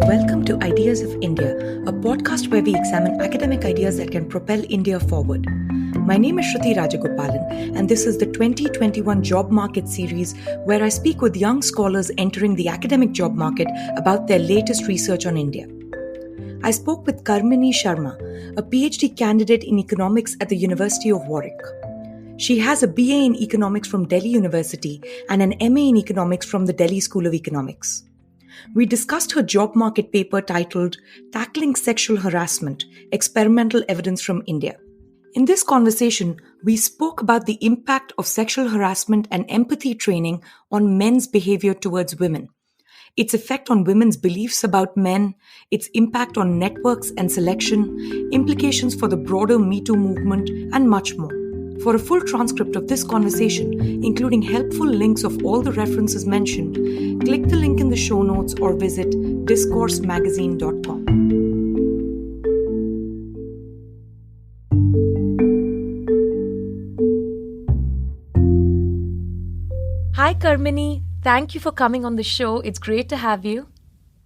Welcome to Ideas of India, a podcast where we examine academic ideas that can propel India forward. My name is Shruti Rajagopalan, and this is the 2021 Job Market series where I speak with young scholars entering the academic job market about their latest research on India. I spoke with Karmini Sharma, a PhD candidate in economics at the University of Warwick. She has a BA in economics from Delhi University and an MA in economics from the Delhi School of Economics. We discussed her job market paper titled Tackling Sexual Harassment, Experimental Evidence from India. In this conversation, we spoke about the impact of sexual harassment and empathy training on men's behavior towards women, its effect on women's beliefs about men, its impact on networks and selection, implications for the broader Me Too movement, and much more. For a full transcript of this conversation, including helpful links of all the references mentioned, click the link in the show notes or visit discoursemagazine.com. Hi, Karmini. Thank you for coming on the show. It's great to have you.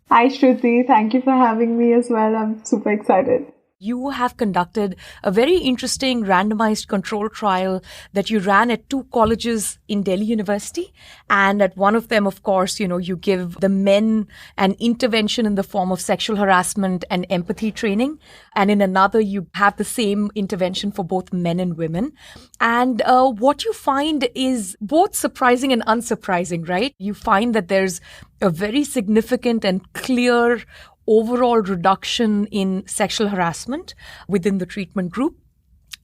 Hi, Shruti. Thank you for having me as well. I'm super excited. You have conducted a very interesting randomized control trial that you ran at two colleges in Delhi University. And at one of them, of course, you give the men an intervention in the form of sexual harassment and empathy training. And in another, you have the same intervention for both men and women. And what you find is both surprising and unsurprising, right? You find that there's a very significant and clear overall reduction in sexual harassment within the treatment group,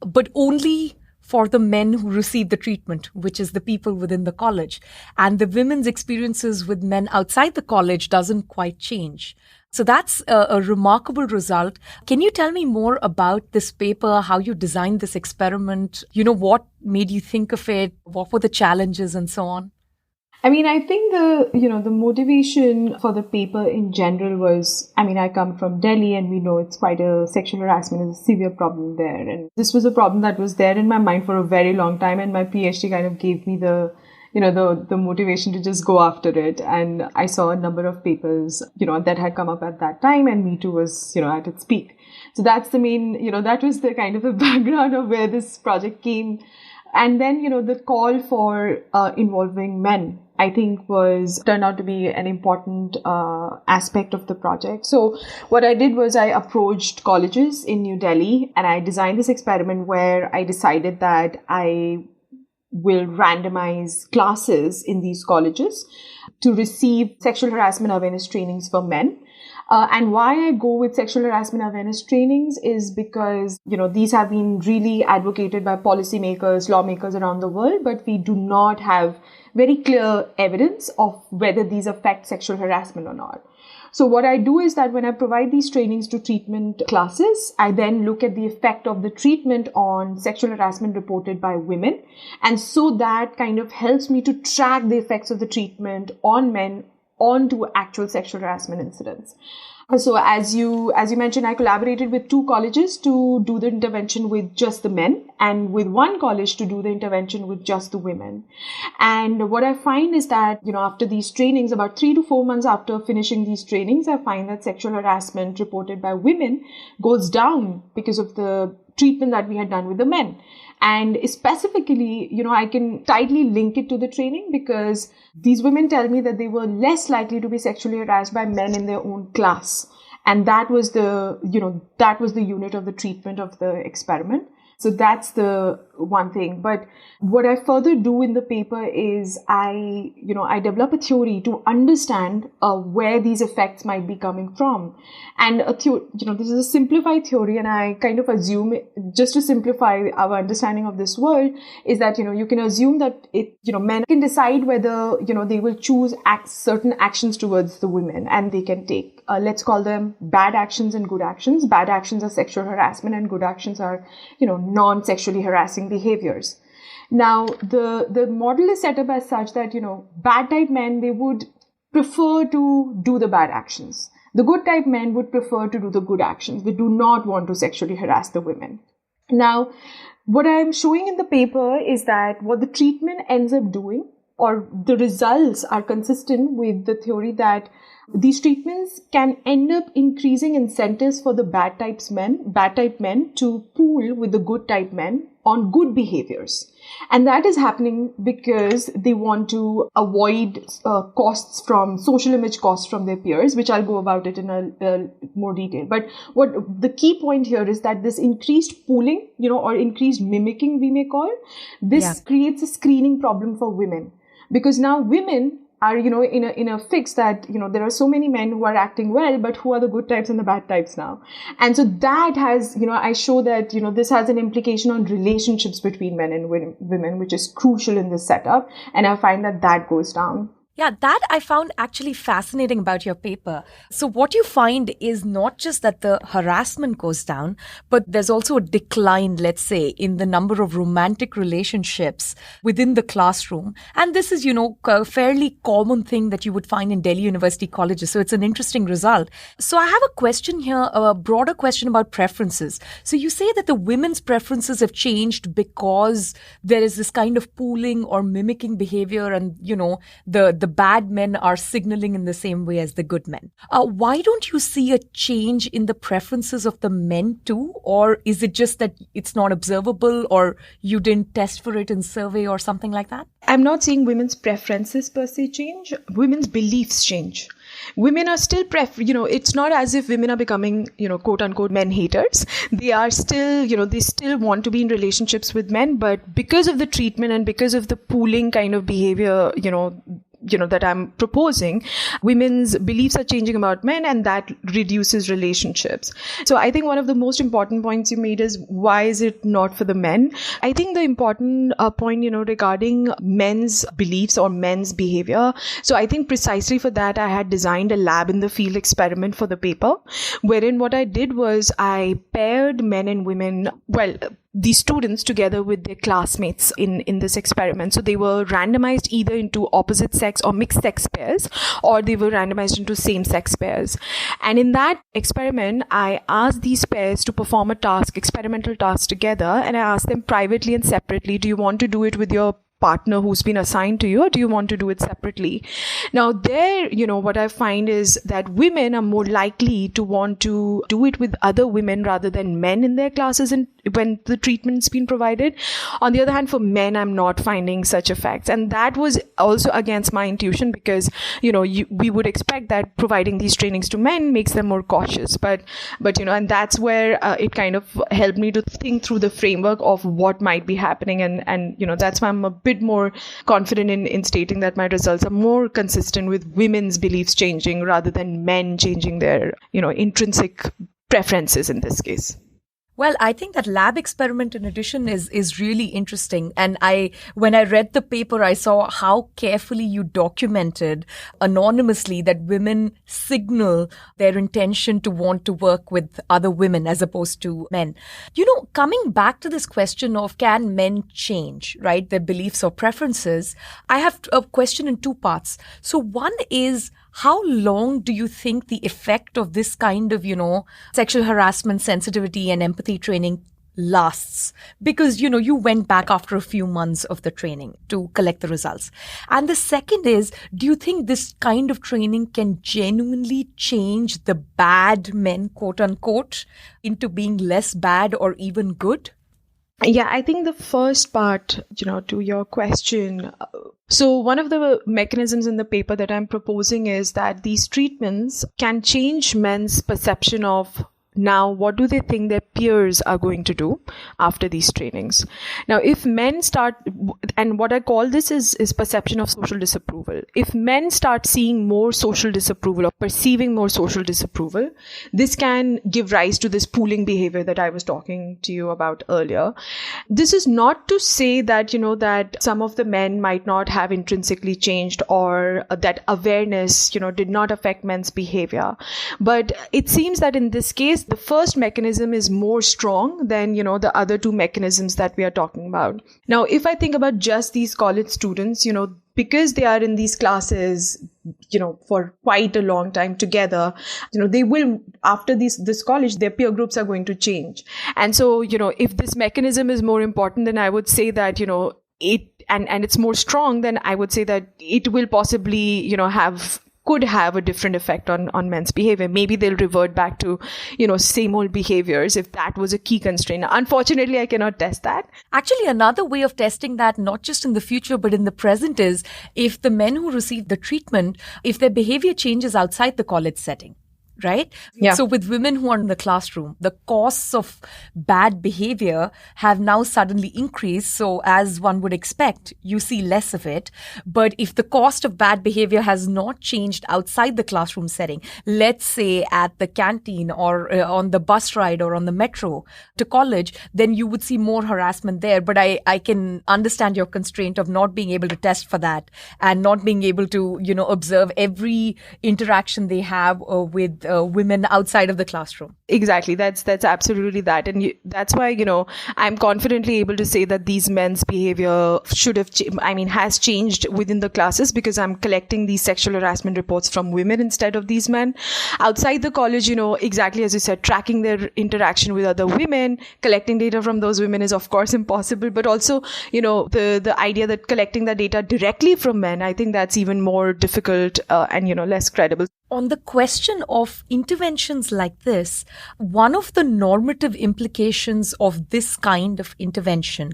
but only for the men who receive the treatment, which is the people within the college. And the women's experiences with men outside the college doesn't quite change. So that's a remarkable result. Can you tell me more about this paper, how you designed this experiment? What made you think of it? What were the challenges and so on? I think the motivation for the paper in general was, I come from Delhi and we know it's quite sexual harassment is a severe problem there. And this was a problem that was there in my mind for a very long time. And my PhD kind of gave me the motivation to just go after it. And I saw a number of papers, that had come up at that time, and Me Too was, at its peak. So that's the main, that was the kind of a background of where this project came. And then, the call for involving men, I think, turned out to be an important aspect of the project. So what I did was I approached colleges in New Delhi and I designed this experiment where I decided that I will randomize classes in these colleges to receive sexual harassment awareness trainings for men. And why I go with sexual harassment awareness trainings is because, these have been really advocated by policymakers, lawmakers around the world, but we do not have very clear evidence of whether these affect sexual harassment or not. So what I do is that when I provide these trainings to treatment classes, I then look at the effect of the treatment on sexual harassment reported by women. And so that kind of helps me to track the effects of the treatment on men onto actual sexual harassment incidents. So as you mentioned, I collaborated with two colleges to do the intervention with just the men and with one college to do the intervention with just the women. And what I find is that, after these trainings, about 3 to 4 months after finishing these trainings, I find that sexual harassment reported by women goes down because of the treatment that we had done with the men. And specifically, I can tightly link it to the training because these women tell me that they were less likely to be sexually harassed by men in their own class. And that was the unit of the treatment of the experiment. So that's the one thing. But what I further do in the paper is I develop a theory to understand where these effects might be coming from. And this is a simplified theory, and I kind of assume, just to simplify our understanding of this world, is that, you can assume that men can decide whether, they will choose certain actions towards the women, and they can take, let's call them bad actions and good actions. Bad actions are sexual harassment and good actions are, non-sexually harassing behaviors. Now, the model is set up as such that, bad type men, they would prefer to do the bad actions. The good type men would prefer to do the good actions. They do not want to sexually harass the women. Now, what I'm showing in the paper is that what the treatment ends up doing or the results are consistent with the theory that these treatments can end up increasing incentives for the bad type men to pool with the good type men on good behaviors. And that is happening because they want to avoid social image costs from their peers, which I'll go about it in a more detail. But what the key point here is that this increased pooling, or increased mimicking, we may call, this creates a screening problem for women. Because now women are, in a fix that, there are so many men who are acting well, but who are the good types and the bad types now? And so that has, I show that, this has an implication on relationships between men and women, which is crucial in this setup. And I find that goes down. Yeah, that I found actually fascinating about your paper. So what you find is not just that the harassment goes down, but there's also a decline, let's say, in the number of romantic relationships within the classroom. And this is, a fairly common thing that you would find in Delhi University colleges. So it's an interesting result. So I have a question here, a broader question about preferences. So you say that the women's preferences have changed because there is this kind of pooling or mimicking behavior and, the bad men are signaling in the same way as the good men. Why don't you see a change in the preferences of the men too? Or is it just that it's not observable or you didn't test for it in survey or something like that? I'm not seeing women's preferences per se change. Women's beliefs change. Women are still it's not as if women are becoming, quote unquote, men haters. They are still, they still want to be in relationships with men, but because of the treatment and because of the pooling kind of behavior, that I'm proposing, women's beliefs are changing about men, and that reduces relationships. So I think one of the most important points you made is, why is it not for the men? I think the important point, regarding men's beliefs or men's behavior. So I think precisely for that, I had designed a lab in the field experiment for the paper, wherein what I did was I paired men and women, these students together with their classmates in this experiment. So they were randomized either into opposite sex or mixed sex pairs, or they were randomized into same sex pairs. And in that experiment, I asked these pairs to perform experimental task together. And I asked them privately and separately, do you want to do it with your partner who's been assigned to you, or do you want to do it separately? Now there, what I find is that women are more likely to want to do it with other women rather than men in their classes and when the treatment's been provided. On the other hand, for men, I'm not finding such effects. And that was also against my intuition because, we would expect that providing these trainings to men makes them more cautious. But and that's where it kind of helped me to think through the framework of what might be happening. And that's why I'm a bit more confident in stating that my results are more consistent with women's beliefs changing rather than men changing their, intrinsic preferences in this case. Well, I think that lab experiment in addition is really interesting. And when I read the paper, I saw how carefully you documented anonymously that women signal their intention to want to work with other women as opposed to men. Coming back to this question of can men change, right, their beliefs or preferences, I have a question in two parts. So one is, how long do you think the effect of this kind of, sexual harassment, sensitivity and empathy training lasts? Because, you went back after a few months of the training to collect the results. And the second is, do you think this kind of training can genuinely change the bad men, quote unquote, into being less bad or even good? Yeah, I think the first part, to your question. So one of the mechanisms in the paper that I'm proposing is that these treatments can change men's perception of now what do they think their peers are going to do after these trainings. Now, if men start, and what I call this is perception of social disapproval. If men start seeing more social disapproval or perceiving more social disapproval, this can give rise to this pooling behavior that I was talking to you about earlier. This is not to say that, that some of the men might not have intrinsically changed or that awareness, did not affect men's behavior. But it seems that in this case, the first mechanism is more strong than, the other two mechanisms that we are talking about. Now, if I think about just these college students, because they are in these classes, for quite a long time together, they will, after this college, their peer groups are going to change. And so, if this mechanism is more important, then I would say that, it and it's more strong, then I would say that it will possibly, could have a different effect on men's behavior. Maybe they'll revert back to, same old behaviors if that was a key constraint. Unfortunately, I cannot test that. Actually, another way of testing that, not just in the future, but in the present, is if the men who receive the treatment, if their behavior changes outside the college setting. Right? Yeah. So with women who are in the classroom, the costs of bad behavior have now suddenly increased. So as one would expect, you see less of it. But if the cost of bad behavior has not changed outside the classroom setting, let's say at the canteen or on the bus ride or on the metro to college, then you would see more harassment there. But I can understand your constraint of not being able to test for that and not being able to, observe every interaction they have with women outside of the classroom. Exactly. That's absolutely that. And that's why, I'm confidently able to say that these men's behavior has changed within the classes, because I'm collecting these sexual harassment reports from women instead of these men. Outside the college, exactly as you said, tracking their interaction with other women, collecting data from those women is of course impossible. But also, the idea that collecting the data directly from men, I think that's even more difficult and, less credible. On the question of interventions like this, one of the normative implications of this kind of intervention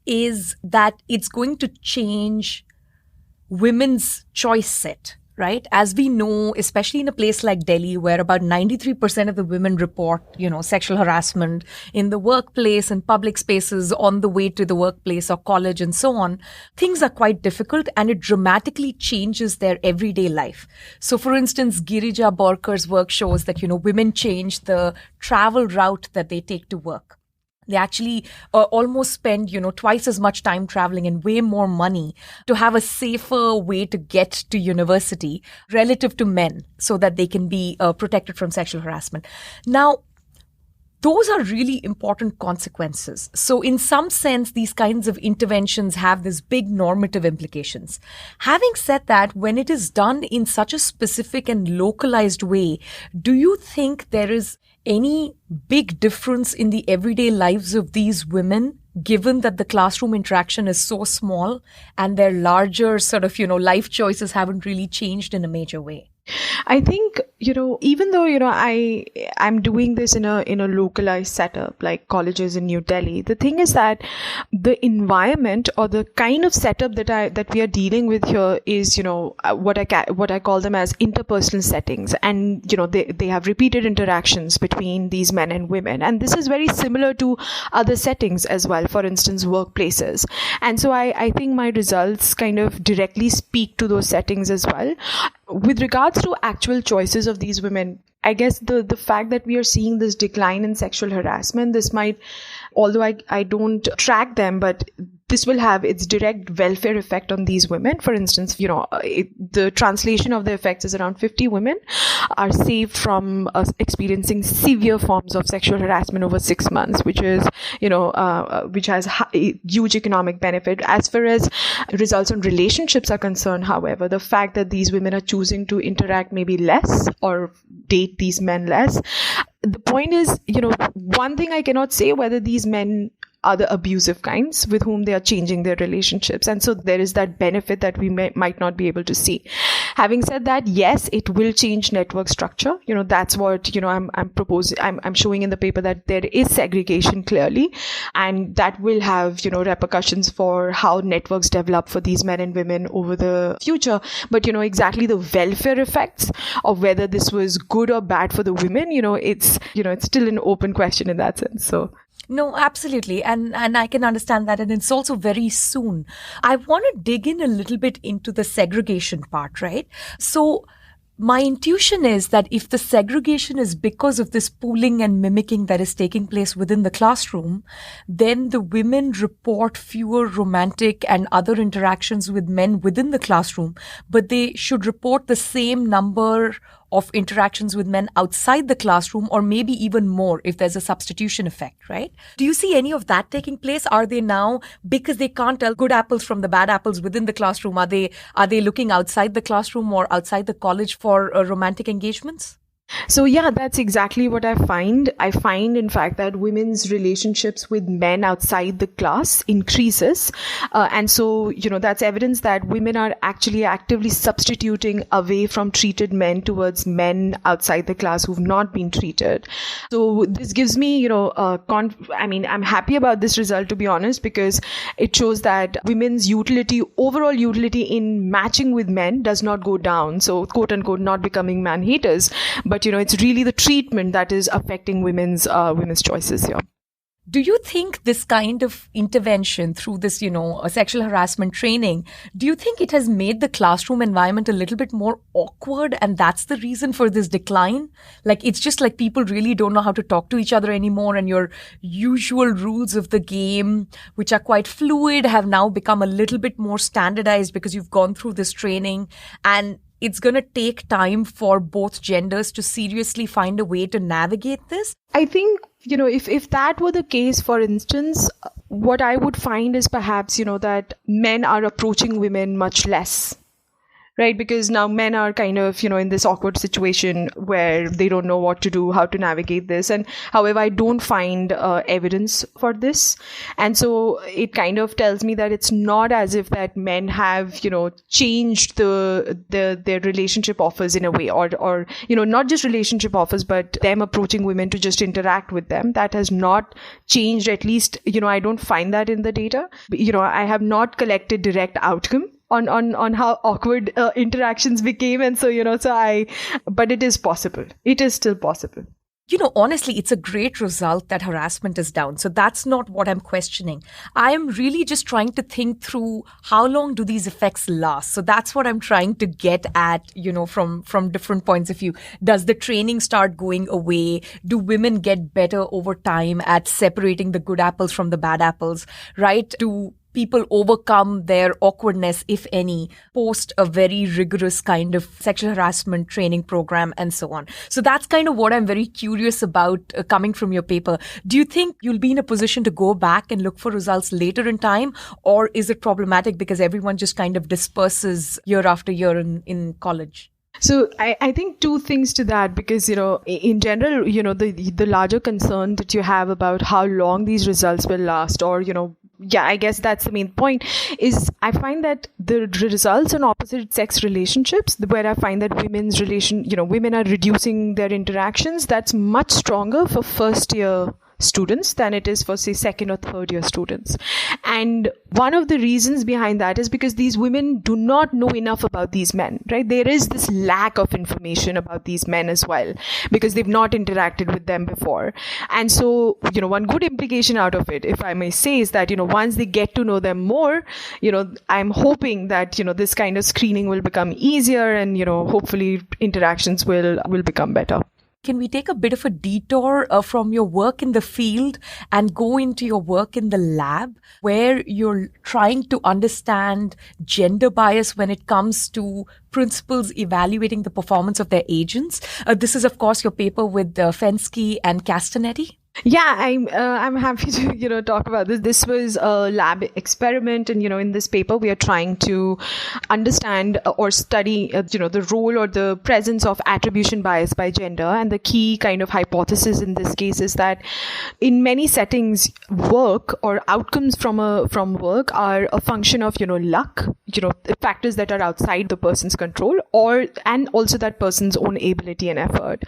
is that it's going to change women's choice set. Right? As we know, especially in a place like Delhi, where about 93% of the women report, sexual harassment in the workplace and public spaces on the way to the workplace or college and so on, things are quite difficult and it dramatically changes their everyday life. So, for instance, Girija Borkar's work shows that, women change the travel route that they take to work. They actually almost spend, twice as much time traveling and way more money to have a safer way to get to university relative to men so that they can be protected from sexual harassment. Now, those are really important consequences. So in some sense, these kinds of interventions have this big normative implications. Having said that, when it is done in such a specific and localized way, do you think there is any big difference in the everyday lives of these women, given that the classroom interaction is so small and their larger sort of, life choices haven't really changed in a major way? I think, even though, I'm doing this in a localized setup like colleges in New Delhi, the thing is that the environment or the kind of setup that we are dealing with here is, what I call them as interpersonal settings. And, they have repeated interactions between these men and women. And this is very similar to other settings as well, for instance, workplaces. And so I think my results kind of directly speak to those settings as well. With regards to actual choices of these women, I guess the fact that we are seeing this decline in sexual harassment, this might, although I don't track them, but this will have its direct welfare effect on these women. For instance, the translation of the effects is around 50 women are saved from experiencing severe forms of sexual harassment over 6 months, which is, which has huge economic benefit. As far as results on relationships are concerned, however, the fact that these women are choosing to interact maybe less or date these men less, the point is, one thing I cannot say whether these men are the abusive kinds with whom they are changing their relationships. And so there is that benefit that we might not be able to see. Having said that, yes, it will change network structure. That's what, I'm proposing. I'm showing in the paper that there is segregation clearly, and that will have, repercussions for how networks develop for these men and women over the future. But, exactly the welfare effects of whether this was good or bad for the women, it's still an open question in that sense. So. No, absolutely. And I can understand that. And it's also very soon. I want to dig in a little bit into the segregation part, right? So my intuition is that if the segregation is because of this pooling and mimicking that is taking place within the classroom, then the women report fewer romantic and other interactions with men within the classroom, but they should report the same number of interactions with men outside the classroom, or maybe even more if there's a substitution effect, right? Do you see any of that taking place? Are they now, because they can't tell good apples from the bad apples within the classroom, are they looking outside the classroom or outside the college for romantic engagements? So yeah, that's exactly what I find. I find, in fact, that women's relationships with men outside the class increases. And so, that's evidence that women are actually actively substituting away from treated men towards men outside the class who've not been treated. So this gives me, I'm happy about this result, to be honest, because it shows that women's overall utility in matching with men does not go down. So quote unquote, not becoming man haters, but it's really the treatment that is affecting women's choices here. Do you think this kind of intervention through this, a sexual harassment training, do you think it has made the classroom environment a little bit more awkward, and that's the reason for this decline? Like, it's just like people really don't know how to talk to each other anymore, and your usual rules of the game, which are quite fluid, have now become a little bit more standardized because you've gone through this training, and it's going to take time for both genders to seriously find a way to navigate this? I think, if that were the case, for instance, what I would find is perhaps, that men are approaching women much less. Right? Because now men are kind of, in this awkward situation where they don't know what to do, how to navigate this. And however, I don't find evidence for this. And so it kind of tells me that it's not as if that men have, changed their relationship offers in a way, or not just relationship offers, but them approaching women to just interact with them. That has not changed. At least, I don't find that in the data. I have not collected direct outcome on how awkward interactions became. And so, but it is possible. It is still possible. Honestly, it's a great result that harassment is down. So that's not what I'm questioning. I am really just trying to think through how long do these effects last. So that's what I'm trying to get at, from different points of view. Does the training start going away? Do women get better over time at separating the good apples from the bad apples, right? Do people overcome their awkwardness, if any, post a very rigorous kind of sexual harassment training program and so on? So that's kind of what I'm very curious about coming from your paper. Do you think you'll be in a position to go back and look for results later in time, or is it problematic because everyone just kind of disperses year after year in college? So I think two things to that, because, in general, the larger concern that you have about how long these results will last, or, I guess that's the main point, is I find that the results on opposite sex relationships, where I find that women are reducing their interactions, that's much stronger for first year students than it is for, say, second or third year students. And one of the reasons behind that is because these women do not know enough about these men, right? There is this lack of information about these men as well, because they've not interacted with them before. And so, one good implication out of it, if I may say, is that, once they get to know them more, I'm hoping that, this kind of screening will become easier, and, hopefully interactions will become better. Can we take a bit of a detour from your work in the field and go into your work in the lab, where you're trying to understand gender bias when it comes to principals evaluating the performance of their agents? This is, of course, your paper with Fensky and Castanetti. Yeah, I'm happy to talk about this. This was a lab experiment, and in this paper we are trying to understand or study the role or the presence of attribution bias by gender. And the key kind of hypothesis in this case is that in many settings, work or outcomes from work are a function of luck, factors that are outside the person's control, and also that person's own ability and effort.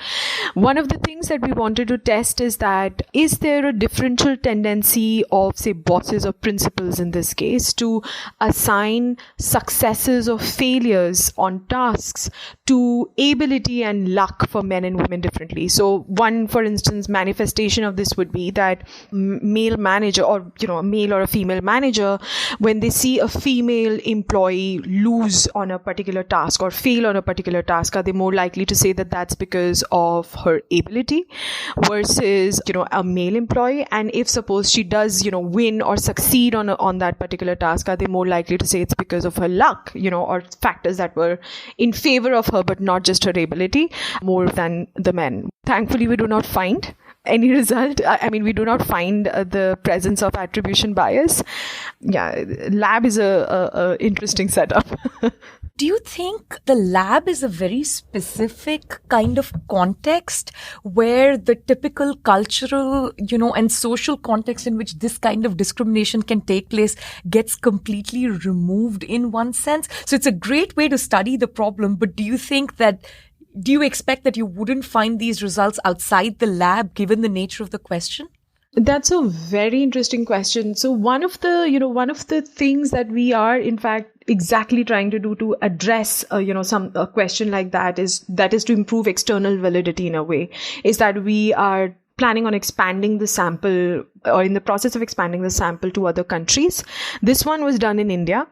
One of the things that we wanted to test is that, is there a differential tendency of, say, bosses or principals in this case to assign successes or failures on tasks to ability and luck for men and women differently? So one, for instance, manifestation of this would be that male manager, or a male or a female manager, when they see a female employee lose on a particular task or fail on a particular task, are they more likely to say that that's because of her ability versus a male employee? And if suppose she does win or succeed on that particular task, are they more likely to say it's because of her luck, or factors that were in favor of her but not just her ability, more than the men? Thankfully, we do not find any result. We do not find the presence of attribution bias. Yeah, lab is a interesting setup. Do you think the lab is a very specific kind of context where the typical cultural, and social context in which this kind of discrimination can take place gets completely removed in one sense? So it's a great way to study the problem, but do you expect that you wouldn't find these results outside the lab given the nature of the question? That's a very interesting question. So one of the things that we are in fact exactly trying to do to address a question like that is to improve external validity in a way, is that we are planning on expanding the sample, or in the process of expanding the sample to other countries. This one was done in India,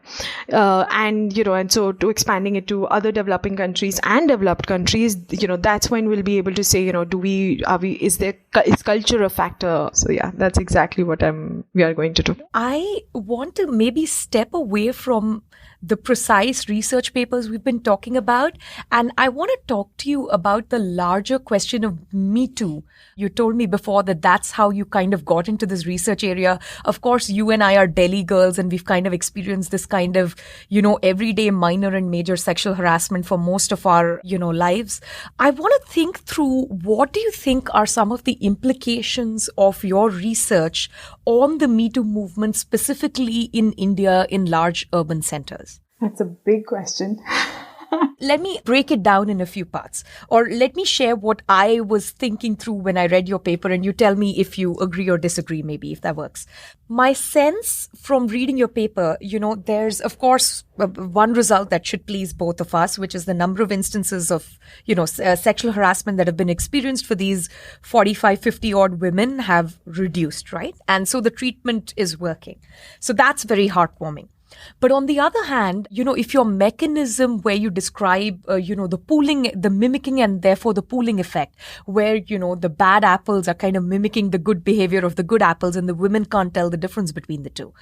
and so to expanding it to other developing countries and developed countries, that's when we'll be able to say, is culture a factor? So yeah, that's exactly what we are going to do. I want to maybe step away from the precise research papers we've been talking about, and I want to talk to you about the larger question of Me Too. You told me before that that's how you kind of got into this research area. Of course, you and I are Delhi girls, and we've kind of experienced this kind of, everyday minor and major sexual harassment for most of our, lives. I want to think through, what do you think are some of the implications of your research on the Me Too movement, specifically in India, in large urban centers? That's a big question. Let me break it down in a few parts, or let me share what I was thinking through when I read your paper, and you tell me if you agree or disagree, maybe, if that works. My sense from reading your paper, there's, of course, one result that should please both of us, which is the number of instances of, sexual harassment that have been experienced for these 45, 50 odd women have reduced, right? And so the treatment is working. So that's very heartwarming. But on the other hand, if your mechanism where you describe, the pooling, the mimicking, and therefore the pooling effect, where, the bad apples are kind of mimicking the good behavior of the good apples, and the women can't tell the difference between the two.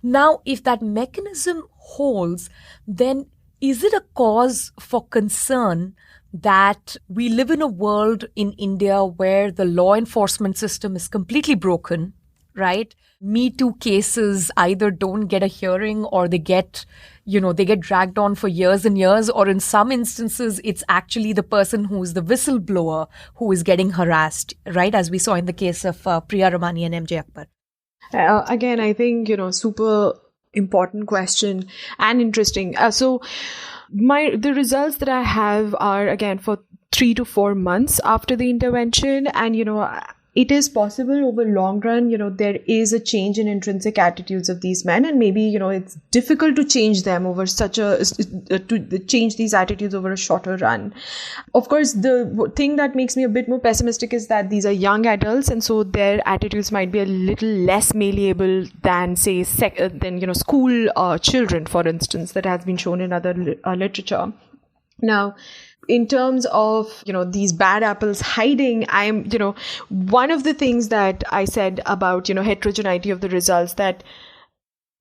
Now, if that mechanism holds, then is it a cause for concern that we live in a world in India where the law enforcement system is completely broken, right? Me Too cases either don't get a hearing, or they get dragged on for years and years, or in some instances, it's actually the person who is the whistleblower who is getting harassed, right? As we saw in the case of Priya Ramani and MJ Akbar. Again, I think, super important question and interesting. So the results that I have are, again, for 3 to 4 months after the intervention. And, it is possible over long run, there is a change in intrinsic attitudes of these men, and maybe, it's difficult to change them over to change these attitudes over a shorter run. Of course, the thing that makes me a bit more pessimistic is that these are young adults, and so their attitudes might be a little less malleable than, say, school children, for instance, that has been shown in other literature. Now, in terms of, these bad apples hiding, one of the things that I said about, heterogeneity of the results, that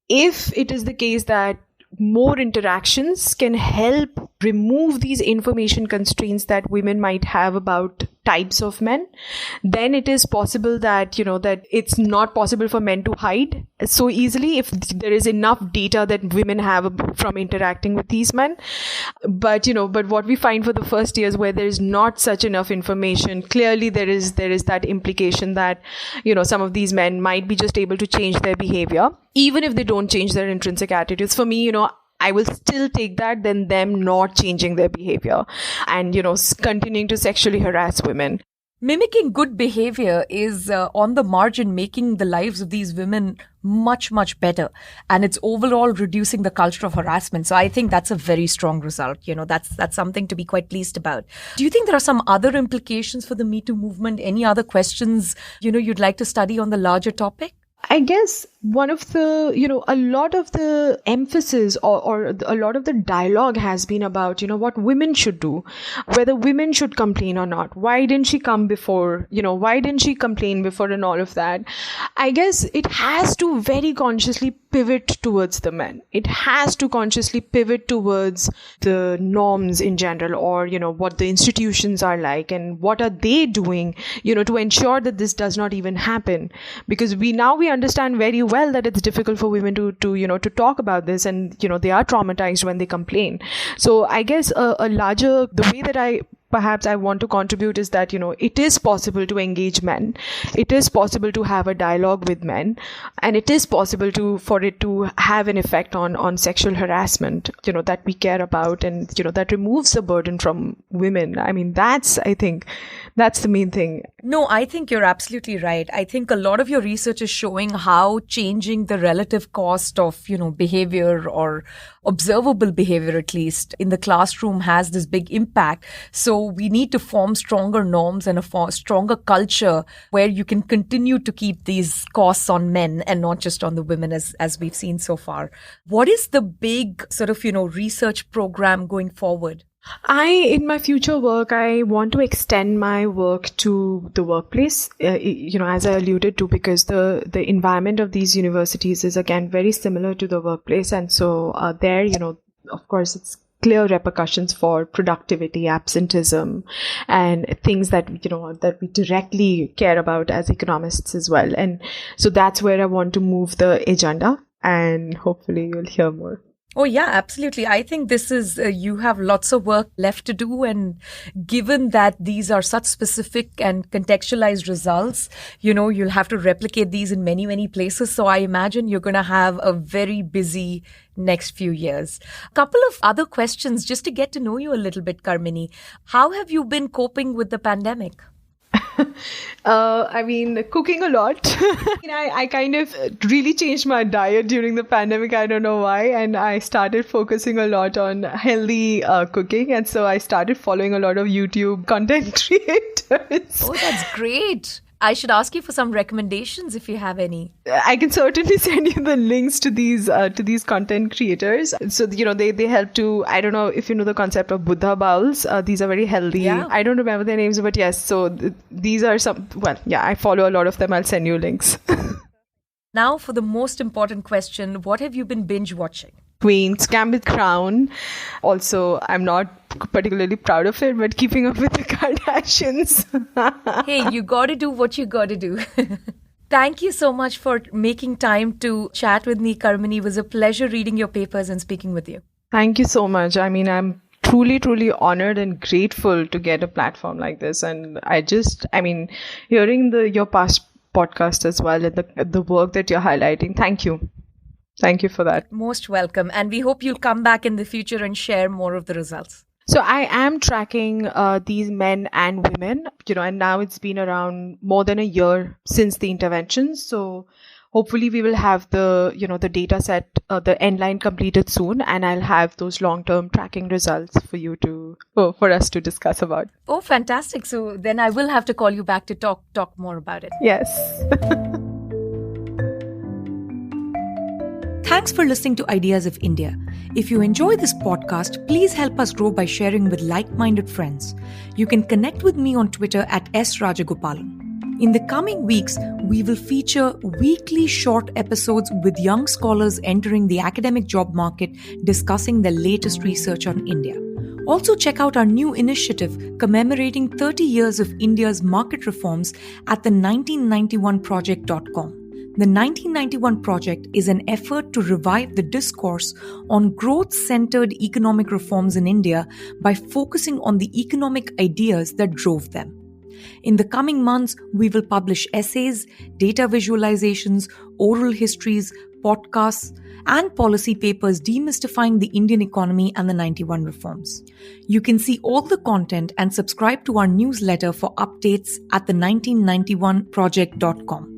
if it is the case that more interactions can help remove these information constraints that women might have about types of men, then it is possible that, that it's not possible for men to hide so easily if there is enough data that women have from interacting with these men. But what we find for the first years where there is not such enough information, clearly there is that implication that, some of these men might be just able to change their behavior, even if they don't change their intrinsic attitudes. For me, I will still take that than them not changing their behavior and, continuing to sexually harass women. Mimicking good behavior is on the margin making the lives of these women much, much better. And it's overall reducing the culture of harassment. So I think that's a very strong result. That's something to be quite pleased about. Do you think there are some other implications for the Me Too movement? Any other questions, you'd like to study on the larger topic? I guess one of the, a lot of the emphasis or a lot of the dialogue has been about, what women should do, whether women should complain or not. Why didn't she come before? Why didn't she complain before and all of that? I guess it has to very consciously pivot towards the men. It has to consciously pivot towards the norms in general, or, what the institutions are like and what are they doing, to ensure that this does not even happen. Because we understand very well well that it's difficult for women to talk about this, and they are traumatized when they complain. So I guess the way that perhaps I want to contribute is that, it is possible to engage men. It is possible to have a dialogue with men, and it is possible for it to have an effect on sexual harassment, that we care about, and, that removes the burden from women. I mean, I think that's the main thing. No, I think you're absolutely right. I think a lot of your research is showing how changing the relative cost of, behavior, or observable behavior, at least in the classroom, has this big impact. So we need to form stronger norms and a stronger culture where you can continue to keep these costs on men and not just on the women, as we've seen so far. What is the big sort of, research program going forward? In my future work, I want to extend my work to the workplace, as I alluded to, because the environment of these universities is, again, very similar to the workplace. And so there, of course, it's clear repercussions for productivity, absenteeism, and things that, that we directly care about as economists as well. And so that's where I want to move the agenda, and hopefully you'll hear more. Oh, yeah, absolutely. I think this is, you have lots of work left to do. And given that these are such specific and contextualized results, you'll have to replicate these in many, many places. So I imagine you're going to have a very busy next few years. A couple of other questions just to get to know you a little bit, Karmini. How have you been coping with the pandemic? Cooking a lot. I kind of really changed my diet during the pandemic. I don't know why. And I started focusing a lot on healthy cooking. And so I started following a lot of YouTube content creators. Oh, that's great. I should ask you for some recommendations if you have any. I can certainly send you the links to these content creators. So, they help to, I don't know if you know the concept of Buddha bowls. These are very healthy. Yeah. I don't remember their names, but yes. So these are I follow a lot of them. I'll send you links. Now for the most important question, what have you been binge watching? Queen's Gambit Crown. Also, I'm not particularly proud of it, but keeping up with the Kardashians. Hey, you got to do what you got to do. Thank you so much for making time to chat with me, Karmini. It was a pleasure reading your papers and speaking with you. Thank you so much. I mean, I'm truly, truly honored and grateful to get a platform like this. And hearing your past podcast as well, and the work that you're highlighting. Thank you. Thank you for that. Most welcome. And we hope you'll come back in the future and share more of the results. So I am tracking these men and women, and now it's been around more than a year since the intervention. So hopefully we will have the data set, the end line completed soon, and I'll have those long-term tracking results for us to discuss about. Oh, fantastic. So then I will have to call you back to talk more about it. Yes. Thanks for listening to Ideas of India. If you enjoy this podcast, please help us grow by sharing with like-minded friends. You can connect with me on Twitter at @SRajagopalan. In the coming weeks, we will feature weekly short episodes with young scholars entering the academic job market discussing the latest research on India. Also check out our new initiative commemorating 30 years of India's market reforms at the 1991project.com. The 1991 Project is an effort to revive the discourse on growth-centered economic reforms in India by focusing on the economic ideas that drove them. In the coming months, we will publish essays, data visualizations, oral histories, podcasts, and policy papers demystifying the Indian economy and the 91 reforms. You can see all the content and subscribe to our newsletter for updates at the 1991project.com.